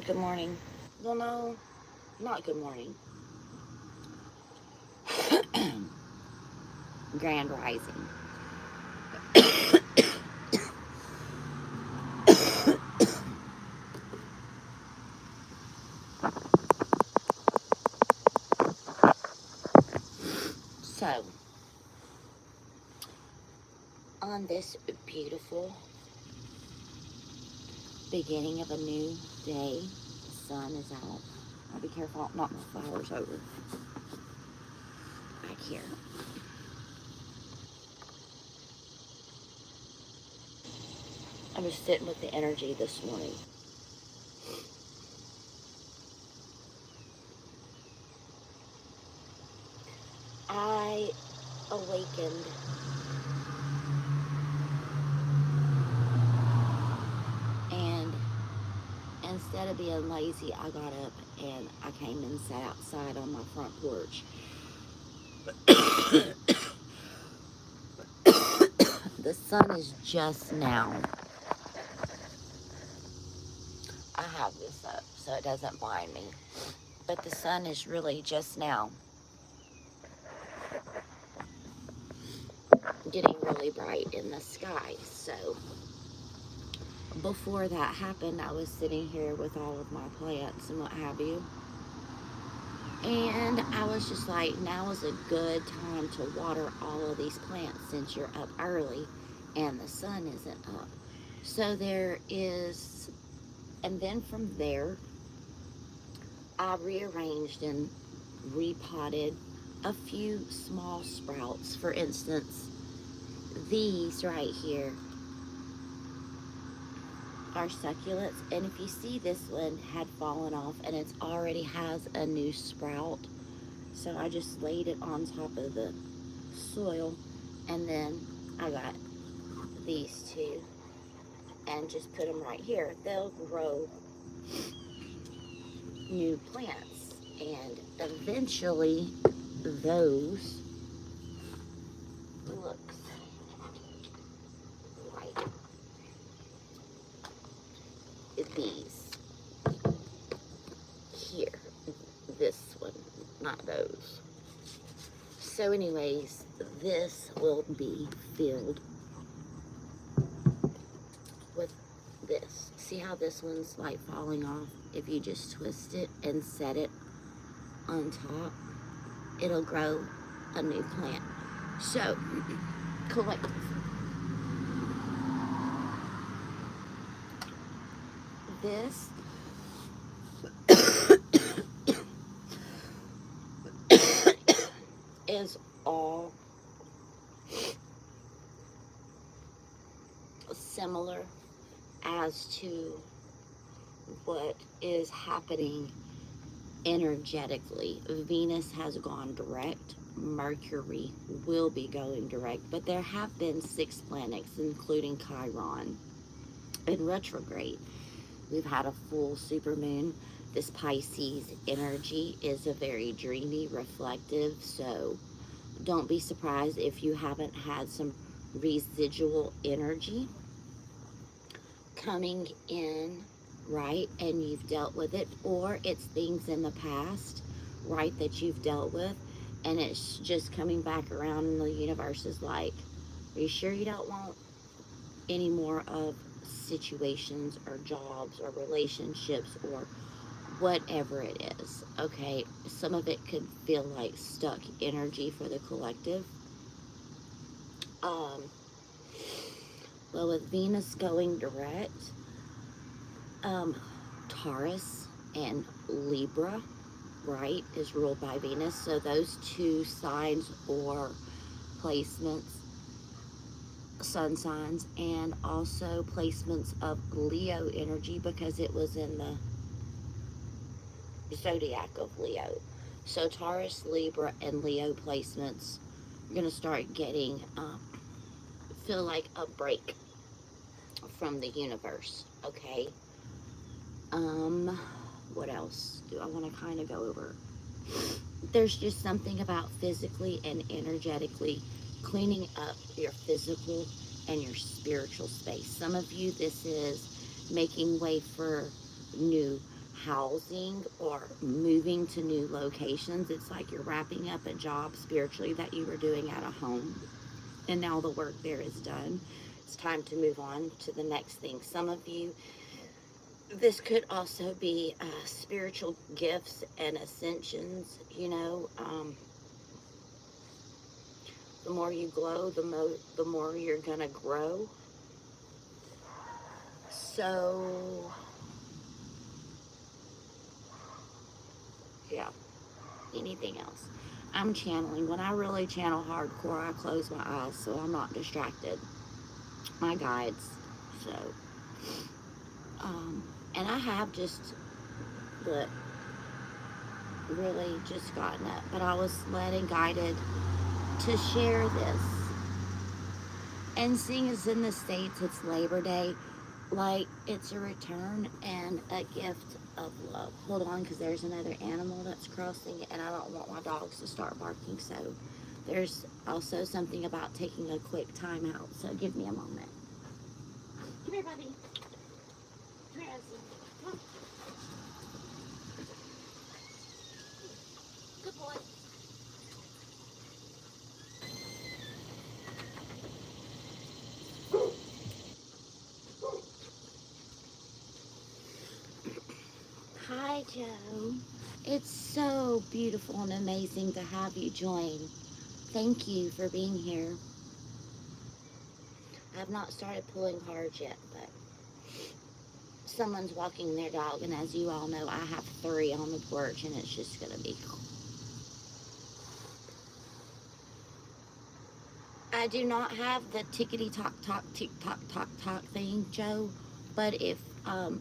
Good morning. Well, no, not good morning. Grand rising. So, on this beautiful beginning of a new day, the sun is out. I'll be careful, I'll knock my flowers over back here. I was sitting with the energy this morning. I awakened and instead of being lazy, I got up and I came and sat outside on my front porch. The sun is just now. I have this up so it doesn't blind me. But the sun is really just now getting really bright in the sky. So before that happened, I was sitting here with all of my plants and what have you. And I was just like, now is a good time to water all of these plants since you're up early and the sun isn't up. So there is, and then from there, I rearranged and repotted a few small sprouts. For instance, these right here are succulents, and if you see, this one had fallen off and it's already has a new sprout. So I just laid it on top of the soil, and then I got these two and just put them right here. They'll grow new plants, and eventually those looks like these here. This one, not those. So anyways, this will be filled with this. See how this one's like falling off? If you just twist it and set it on top, it'll grow a new plant. So, collective. This is all similar as to what is happening energetically. Venus has gone direct. Mercury will be going direct, but there have been 6 planets, including Chiron, in retrograde. We've had a full supermoon. This Pisces energy is a very dreamy, reflective, so don't be surprised if you haven't had some residual energy coming in, right, and you've dealt with it, or it's things in the past, right, that you've dealt with, and it's just coming back around, and the universe is like, are you sure you don't want any more of situations or jobs or relationships or whatever it is? Okay, some of it could feel like stuck energy for the collective. um well, with Venus going direct, Taurus and Libra, right, is ruled by Venus. So those two signs or placements, sun signs, and also placements of Leo energy, because it was in the zodiac of Leo. So Taurus, Libra, and Leo placements, you're going to start getting, feel like a break from the universe, okay? What else do I want to kind of go over? There's just something about physically and energetically cleaning up your physical and your spiritual space. Some of you, this is making way for new housing or moving to new locations. It's like you're wrapping up a job spiritually that you were doing at a home, and now the work there is done. It's time to move on to the next thing. Some of you, this could also be spiritual gifts and ascensions. The more you glow, the more you're gonna grow. So yeah. Anything else? I'm channeling. When I really channel hardcore, I close my eyes so I'm not distracted. My guides. So, and I have just, but really just gotten up. But I was led and guided to share this. And seeing as in the States, it's Labor Day, like it's a return and a gift of love. Hold on, because there's another animal that's crossing, and I don't want my dogs to start barking. So there's also something about taking a quick time out. So give me a moment. Come here, buddy. Come here, Essie. Come on. Good boy. Hi, Joe. It's so beautiful and amazing to have you join. Thank you for being here. I've not started pulling cards yet, but someone's walking their dog, and as you all know, I have 3 on the porch, and it's just gonna be. I do not have the tickety tock tock tick tock tock tock thing, Joe, but if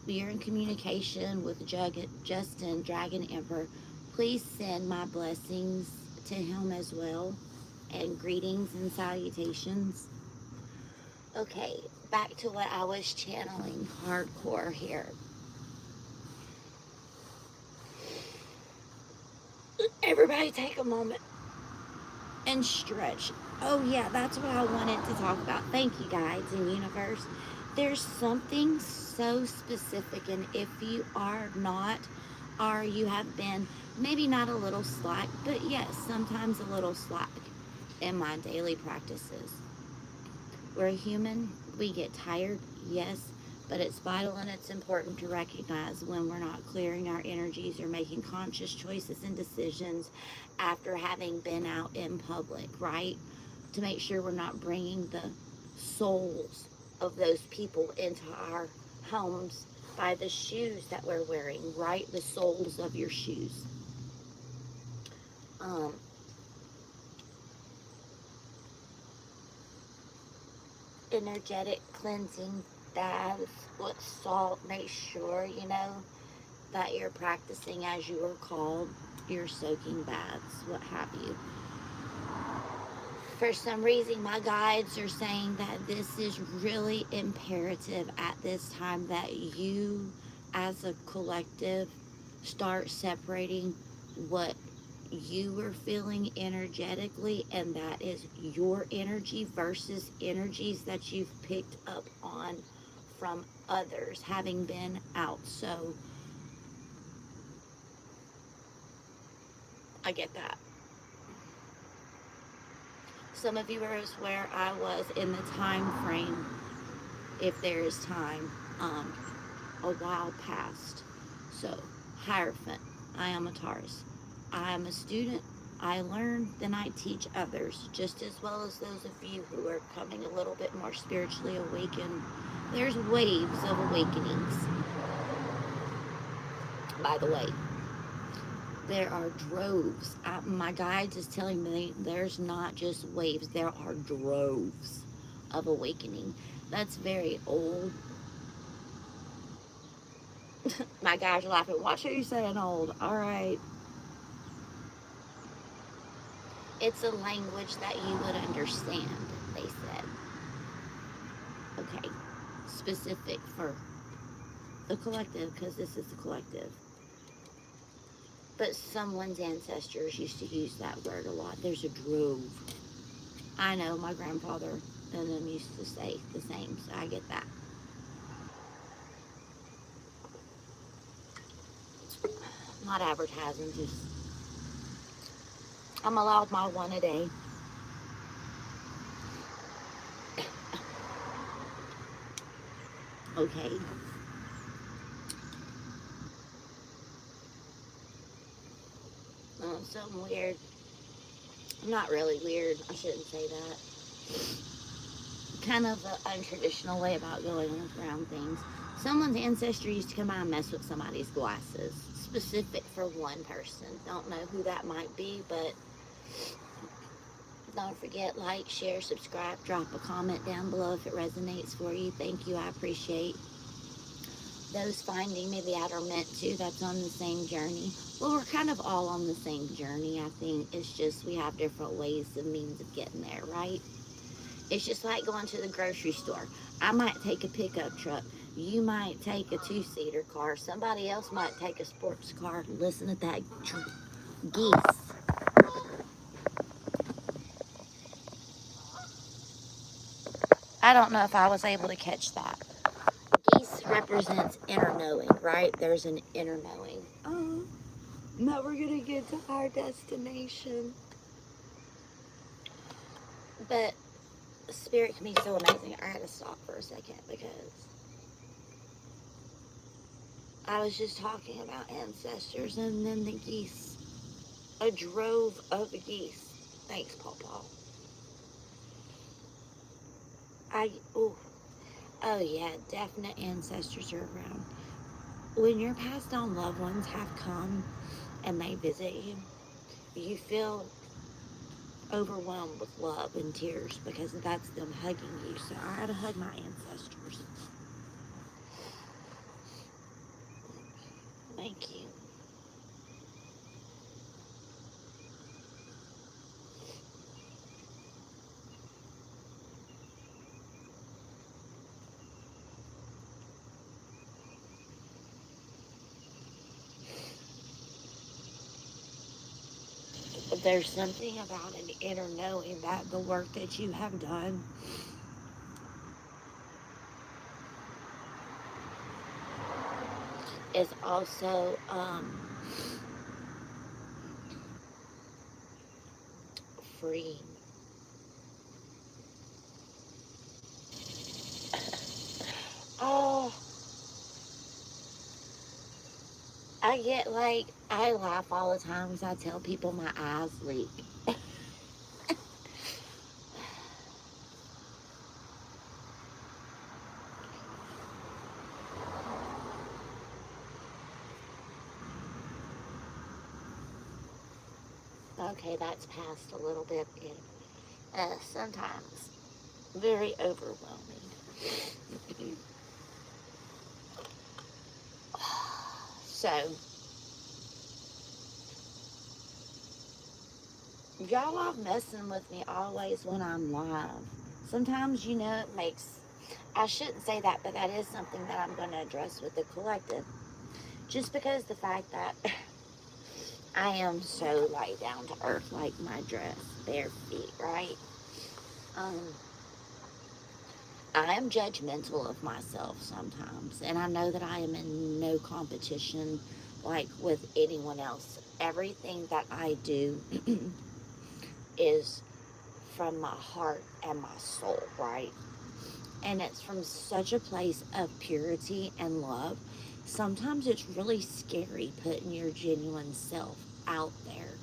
you're in communication with Justin Dragon Emperor, please send my blessings to him as well, and greetings and salutations. Okay, back to what I was channeling hardcore here. Everybody take a moment and stretch. Oh yeah, that's what I wanted to talk about. Thank you, guides and universe. There's something so specific, and if you are not, or you have been maybe not a little slack, but yes, sometimes a little slack in my daily practices. We're human, we get tired, yes, but it's vital and it's important to recognize when we're not clearing our energies or making conscious choices and decisions after having been out in public, right? To make sure we're not bringing the souls of those people into our homes by the shoes that we're wearing, right? The soles of your shoes. Um, Energetic cleansing baths with salt. Make sure, that you're practicing as you are called. You're soaking baths, what have you. For some reason, my guides are saying that this is really imperative at this time, that you, as a collective, start separating what you are feeling energetically, and that is your energy versus energies that you've picked up on from others having been out. So I get that. Some of you are where I was in the time frame, if there is time, a while past. So, Hierophant, I am a Taurus. I am a student. I learn, then I teach others, just as well as those of you who are coming a little bit more spiritually awakened. There's waves of awakenings. By the way, there are droves. My guides is telling me there's not just waves, there are droves of awakening. That's very old. My guys are laughing. Watch who you're saying old. All right. It's a language that you would understand, they said. Okay. Specific for the collective, because this is the collective. But someone's ancestors used to use that word a lot. There's a drove. I know my grandfather and them used to say the same, so I get that. Not advertising, just I'm allowed my one a day. Okay. Something weird. Not really weird. I shouldn't say that. Kind of an untraditional way about going around things. Someone's ancestry used to come by and mess with somebody's glasses. Specific for one person. Don't know who that might be, but don't forget, like, share, subscribe, drop a comment down below if it resonates for you. Thank you. I appreciate those finding me that are meant to, that's on the same journey. Well, we're kind of all on the same journey, I think. It's just we have different ways and means of getting there, right? It's just like going to the grocery store. I might take a pickup truck. You might take a two-seater car. Somebody else might take a sports car. Listen to that geese. I don't know if I was able to catch that. Geese represents inner knowing, right? There's an inner knowing. Oh, now we're going to get to our destination. But spirit can be so amazing. I had to stop for a second because I was just talking about ancestors and then the geese. A drove of geese. Thanks, Pawpaw. Oh, oh yeah, definite ancestors are around. When your passed on loved ones have come and they visit you, you feel overwhelmed with love and tears because that's them hugging you. So I had to hug my ancestors. Thank you. There's something about an inner knowing that the work that you have done is also freeing. Oh, I get like, I laugh all the time because I tell people my eyes leak. Okay, that's passed a little bit. Sometimes very overwhelming. So, y'all are messing with me always when I'm live. Sometimes, it makes, I shouldn't say that, but that is something that I'm going to address with the collective. Just because the fact that I am so like down to earth, like my dress, bare feet, right? Um, I am judgmental of myself sometimes, and I know that I am in no competition like with anyone else. Everything that I do is from my heart and my soul, right? And it's from such a place of purity and love. Sometimes it's really scary putting your genuine self out there,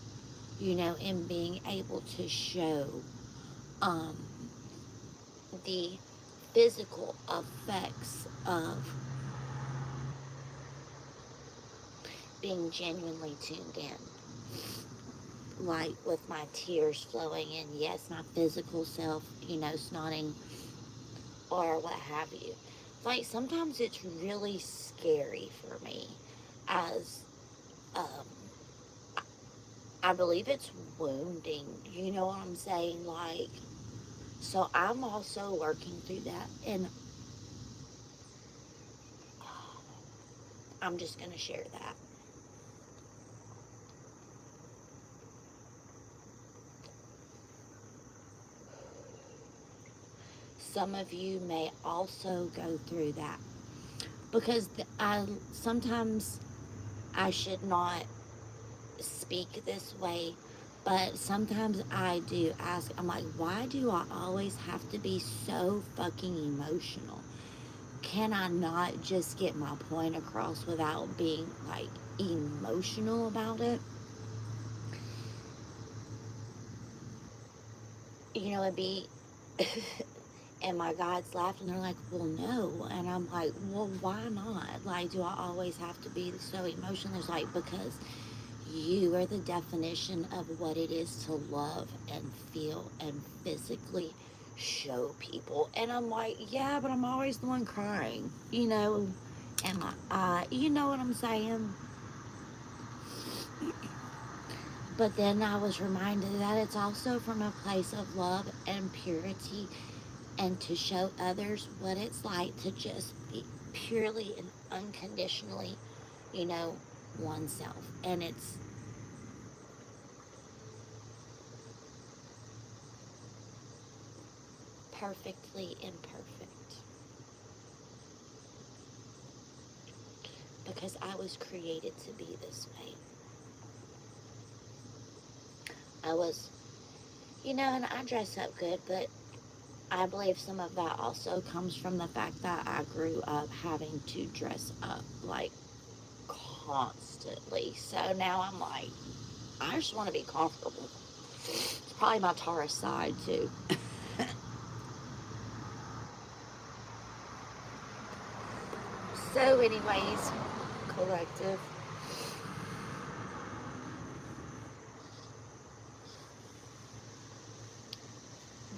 and being able to show um, the physical effects of being genuinely tuned in, like with my tears flowing, and yes, my physical self, snotting or what have you. Like sometimes it's really scary for me, as um, I believe it's wounding. You know what I'm saying? Like, so I'm also working through that, and I'm just gonna share that. Some of you may also go through that because I sometimes I should not speak this way, but sometimes I do ask, I'm like, why do I always have to be so fucking emotional? Can I not just get my point across without being like emotional about it? You know, it'd be, and my guides laughed and they're like, well, no. And I'm like, well, why not? Like, do I always have to be so emotional? It's like, because you are the definition of what it is to love and feel and physically show people. And I'm like, yeah, but I'm always the one crying, you know, and my eye, you know what I'm saying? But then I was reminded that it's also from a place of love and purity, and to show others what it's like to just be purely and unconditionally, you know, oneself. And it's perfectly imperfect because I was created to be this way. I was, you know, and I dress up good, but I believe some of that also comes from the fact that I grew up having to dress up like constantly. So now I'm like, I just want to be comfortable. It's probably my Taurus side too. So, anyways, collective.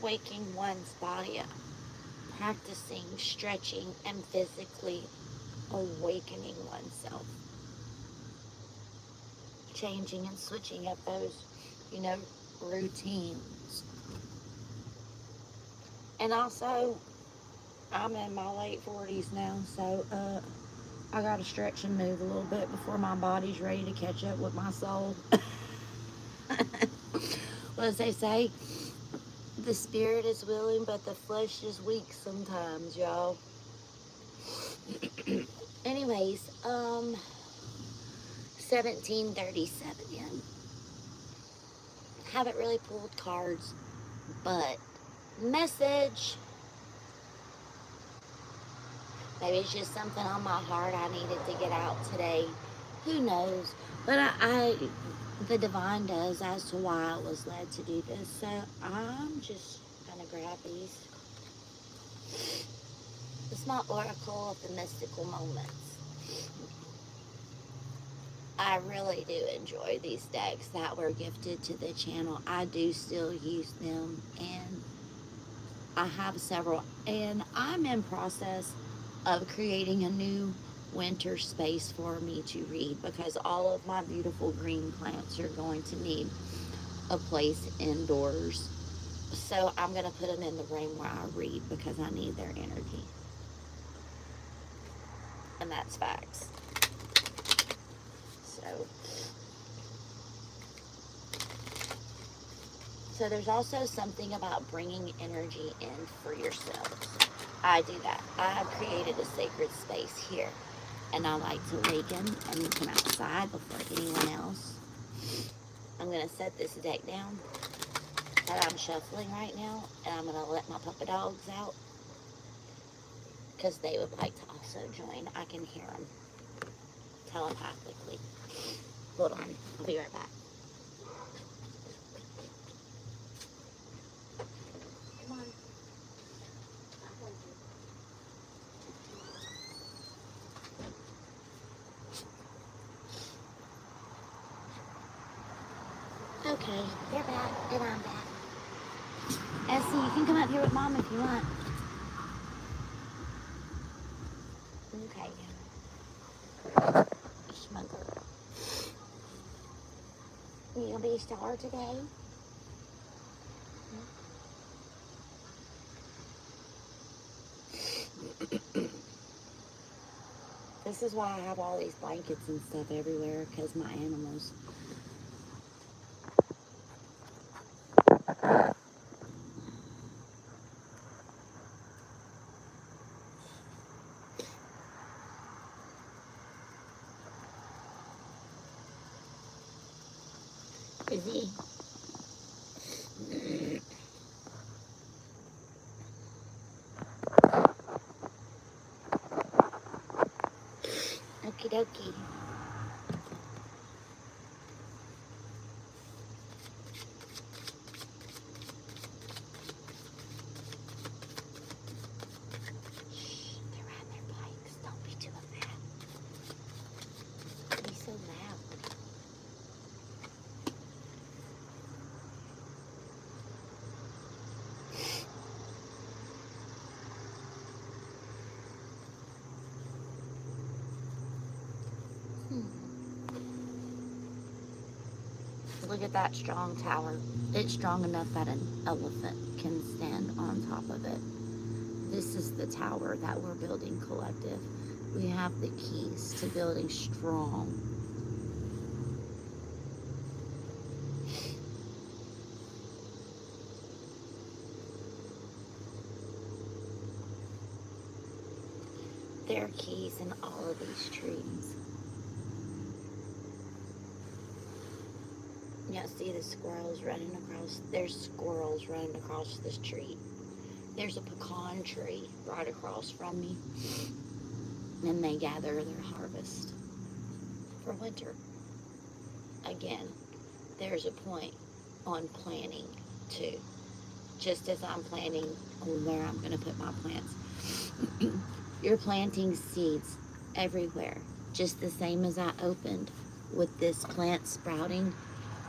Waking one's body up, practicing stretching, and physically awakening oneself, changing and switching up those, you know, routines. And also, I'm in my late 40s now, so I gotta stretch and move a little bit before my body's ready to catch up with my soul. What does they say? The spirit is willing, but the flesh is weak sometimes, y'all. Anyways, 1737. Haven't really pulled cards, but message. Maybe it's just something on my heart I needed to get out today. Who knows? But the divine does as to why I was led to do this. So I'm just gonna grab these. It's my oracle of the mystical moments. I really do enjoy these decks that were gifted to the channel. I do still use them, and I have several, and I'm in process of creating a new winter space for me to read because all of my beautiful green plants are going to need a place indoors. So I'm going to put them in the room where I read because I need their energy. And that's facts. So there's also something about bringing energy in for yourselves. I do that. I have created a sacred space here, and I like to awaken and come outside before anyone else. I'm going to set this deck down that I'm shuffling right now, and I'm going to let my puppy dogs out because they would like to also join. I can hear them telepathically. Hold on. I'll be right back. Come on. Okay, they're back, and I'm back. Essie, you can come up here with Mom if you want. Okay. Smuggler. You gonna be a star today? This is why I have all these blankets and stuff everywhere, because my animals. Is he? Okie dokie. Shh, they're riding their bikes. Don't be doing that. Don't be so loud. Look at that strong tower. It's strong enough that an elephant can stand on top of it. This is the tower that we're building collective. We have the keys to building strong. There are keys in all of these trees. Yeah, see the squirrels running across. There's squirrels running across this tree. There's a pecan tree right across from me. And they gather their harvest for winter. Again, there's a point on planning too. Just as I'm planning on where I'm going to put my plants. You're planting seeds everywhere. Just the same as I opened with this plant sprouting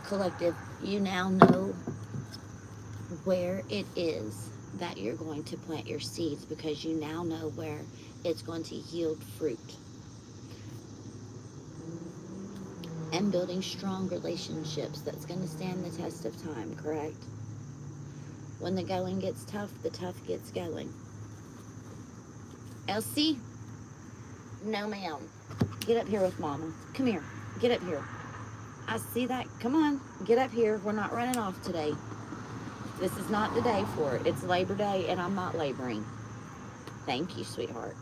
collective. You now know where it is that you're going to plant your seeds, because you now know where it's going to yield fruit. And building strong relationships that's going to stand the test of time, correct? When the going gets tough, the tough gets going. Elsie? No, ma'am. Get up here with Mama. Come here. Get up here. I see that. Come on. Get up here. We're not running off today. This is not the day for it. It's Labor Day, and I'm not laboring. Thank you, sweetheart.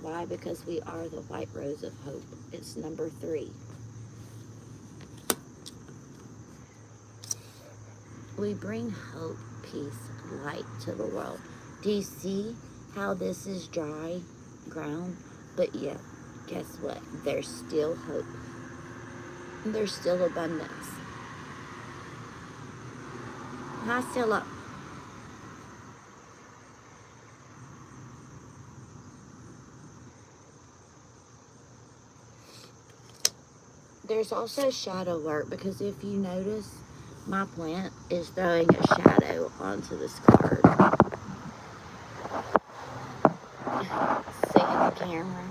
Why? Because we are the white rose of hope. It's number 3. We bring hope, peace, light to the world. Do you see how this is dry ground? But yeah, guess what? There's still hope. There's still abundance. Hi, Stella. There's also shadow work, because if you notice, my plant is throwing a shadow onto this card. See in the camera?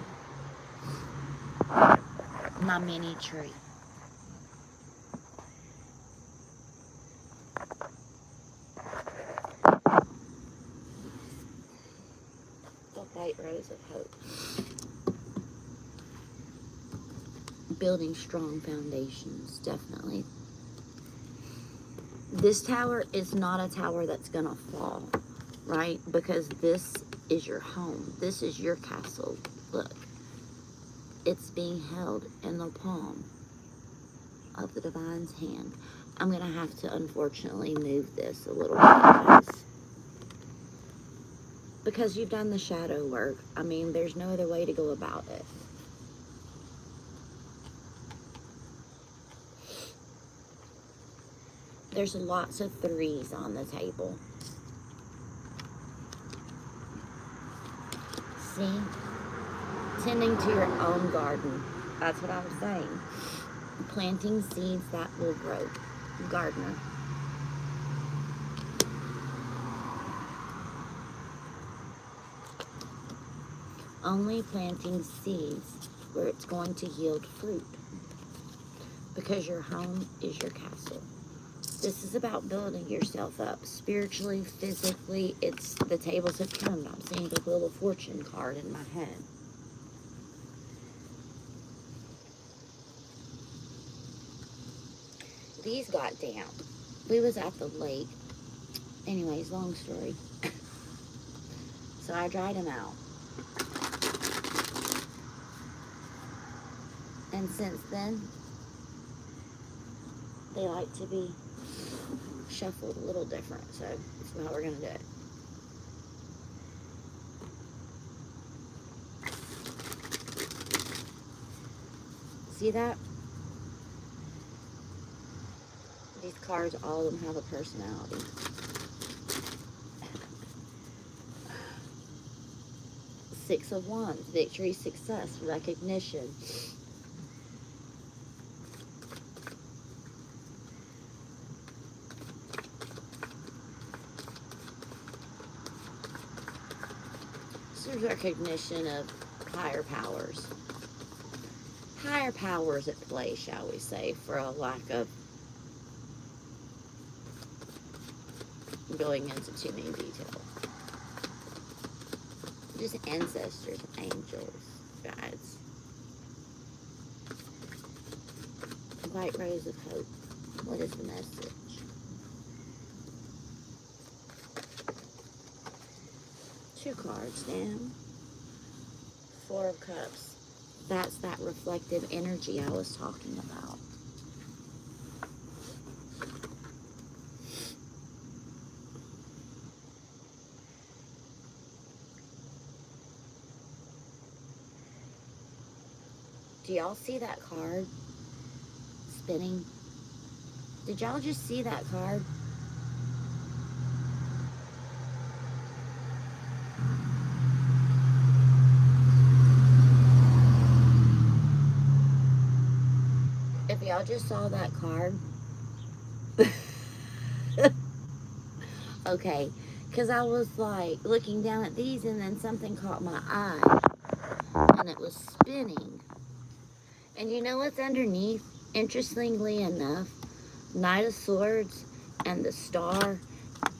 My mini tree. The white rose of hope. Building strong foundations, definitely. This tower is not a tower that's gonna fall, right? Because this is your home. This is your castle. Look, it's being held in the palm of the divine's hand. I'm gonna have to unfortunately move this a little bit, guys, because you've done the shadow work. I mean, there's no other way to go about it. There's lots of 3s on the table. See? Tending to your own garden. That's what I'm saying. Planting seeds that will grow. Gardener. Only planting seeds where it's going to yield fruit. Because your home is your castle. This is about building yourself up spiritually, physically. It's the tables have turned. I'm seeing the Wheel of Fortune card in my head. These got down. We was at the lake. Anyways, long story. So I dried them out. And since then, They like to be shuffled a little different, so that's how we're going to do it. See that? These cards, all of them have a personality. Six of Wands, victory, success, recognition. This is recognition of higher powers. Higher powers at play, shall we say, for a lack of going into too many details. Just ancestors, angels, guides. White rose of hope. What is the message? Two cards down. Four of Cups. That's that reflective energy I was talking about. Do y'all see that card spinning? Did y'all just see that card? If y'all just saw that card, okay, because I was like looking down at these and then something caught my eye and it was spinning. And you know what's underneath? Interestingly enough, Knight of Swords and the Star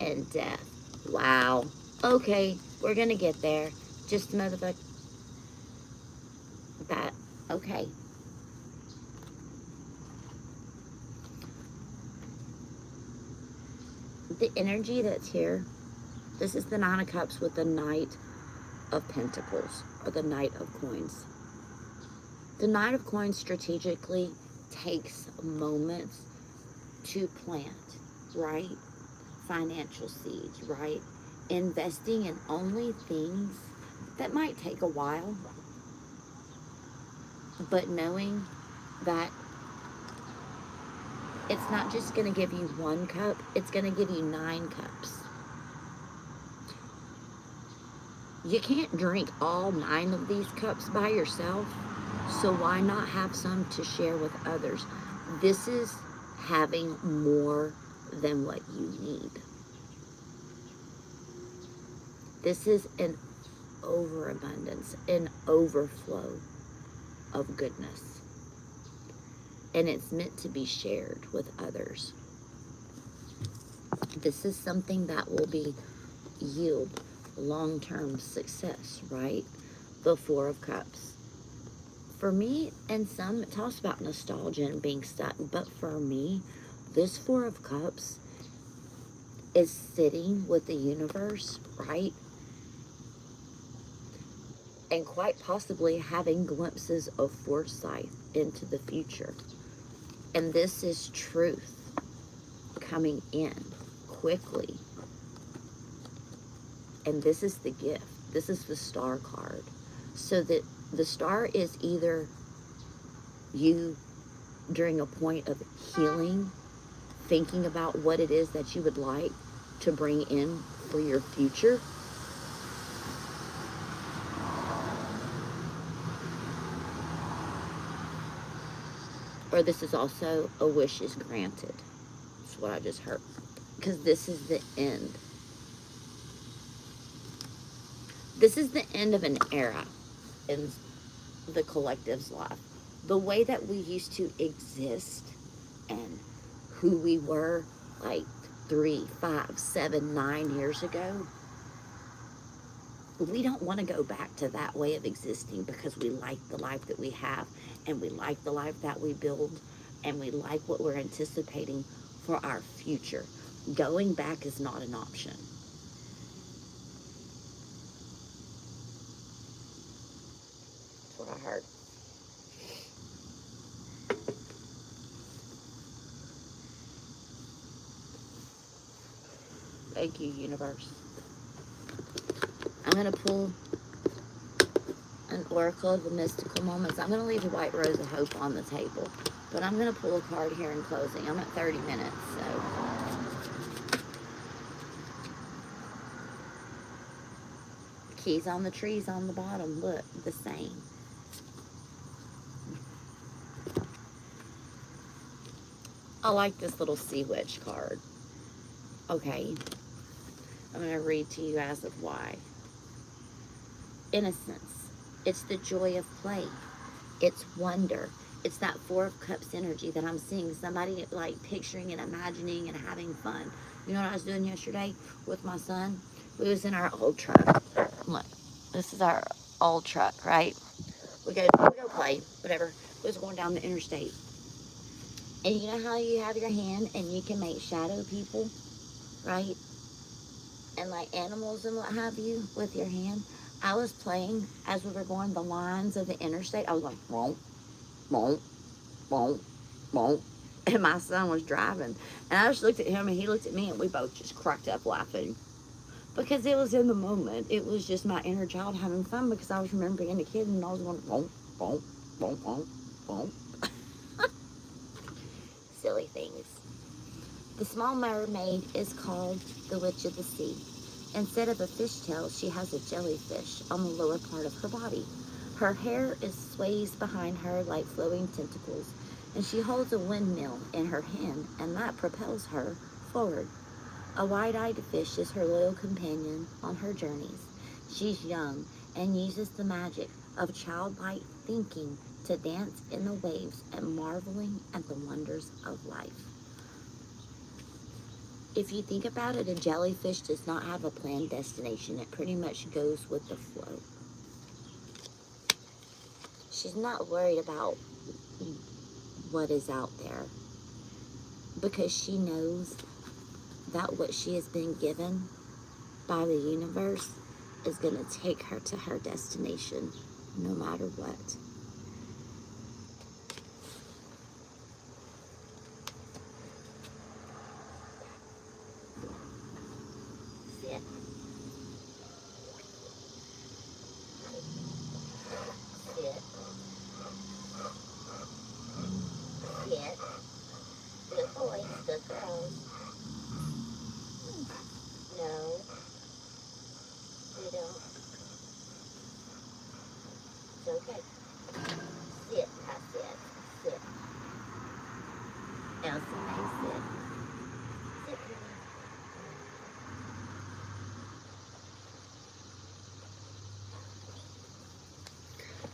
and Death. Wow. Okay, we're gonna get there. Just motherfucker. That. Okay. The energy that's here, this is the Nine of Cups with the Knight of Pentacles, or the Knight of Coins. The Knight of Coins strategically takes moments to plant, right? Financial seeds, right? Investing in only things that might take a while, but knowing that it's not just going to give you one cup, it's going to give you 9 cups. You can't drink all 9 of these cups by yourself, so why not have some to share with others? This is having more than what you need. This is an overabundance, an overflow of goodness. And it's meant to be shared with others. This is something that will yield long-term success, right? The Four of Cups. For me, and some, it talks about nostalgia and being stuck, but for me, this Four of Cups is sitting with the universe, right? And quite possibly having glimpses of foresight into the future. And this is truth coming in quickly. And this is the gift. This is the Star card. So that the Star is either you during a point of healing, thinking about what it is that you would like to bring in for your future. Or this is also a wish is granted. That's what I just heard. Because this is the end. This is the end of an era in the collective's life. The way that we used to exist and who we were like 3, 5, 7, 9 years ago, we don't want to go back to that way of existing because we like the life that we have and we like the life that we build and we like what we're anticipating for our future. Going back is not an option. That's what I heard. Thank you, universe. I'm going to pull an oracle of the mystical moments. I'm going to leave the white rose of hope on the table, but I'm going to pull a card here in closing. I'm at 30 minutes, so. Keys on the trees on the bottom, look, the same. I like this little sea witch card. Okay, I'm going to read to you as of why. Innocence. It's the joy of play. It's wonder. It's that Four of Cups energy that I'm seeing. Somebody like picturing and imagining and having fun. You know what I was doing yesterday with my son? We was in our old truck. Look, this is our old truck, right? We go play, whatever. We was going down the interstate. And you know how you have your hand and you can make shadow people, right? And like animals and what have you with your hand. I was playing as we were going the lines of the interstate. I was like, won't, won't, won't, won't. And my son was driving. And I just looked at him and he looked at me and we both just cracked up laughing. Because it was in the moment. It was just my inner child having fun because I was remembering being a kid and I was going, won't, won't, won't, won't, won't. Silly things. The small mermaid is called the Witch of the Sea. Instead of a fishtail, she has a jellyfish on the lower part of her body. Her hair sways behind her like flowing tentacles, and she holds a windmill in her hand, and that propels her forward. A wide-eyed fish is her loyal companion on her journeys. She's young and uses the magic of childlike thinking to dance in the waves and marveling at the wonders of life. If you think about it, a jellyfish does not have a planned destination. It pretty much goes with the flow. She's not worried about what is out there because she knows that what she has been given by the universe is going to take her to her destination no matter what. Sit. Sit. Sit. Good boys, good girls. No, you don't. It's okay. Sit, I said. Sit. Elsie may sit. Sit, please.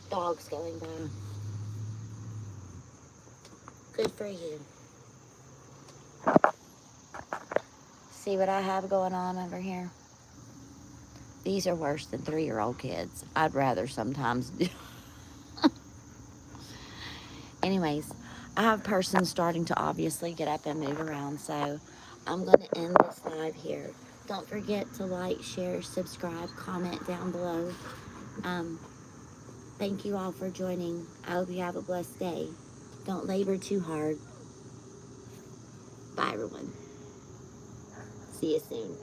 Dogs going by. Good for you. See what I have going on over here? These are worse than 3-year-old kids. I'd rather sometimes do. Anyways, I have persons starting to obviously get up and move around, so I'm going to end this live here. Don't forget to like, share, subscribe, comment down below. Thank you all for joining. I hope you have a blessed day. Don't labor too hard. Bye, everyone. See you soon.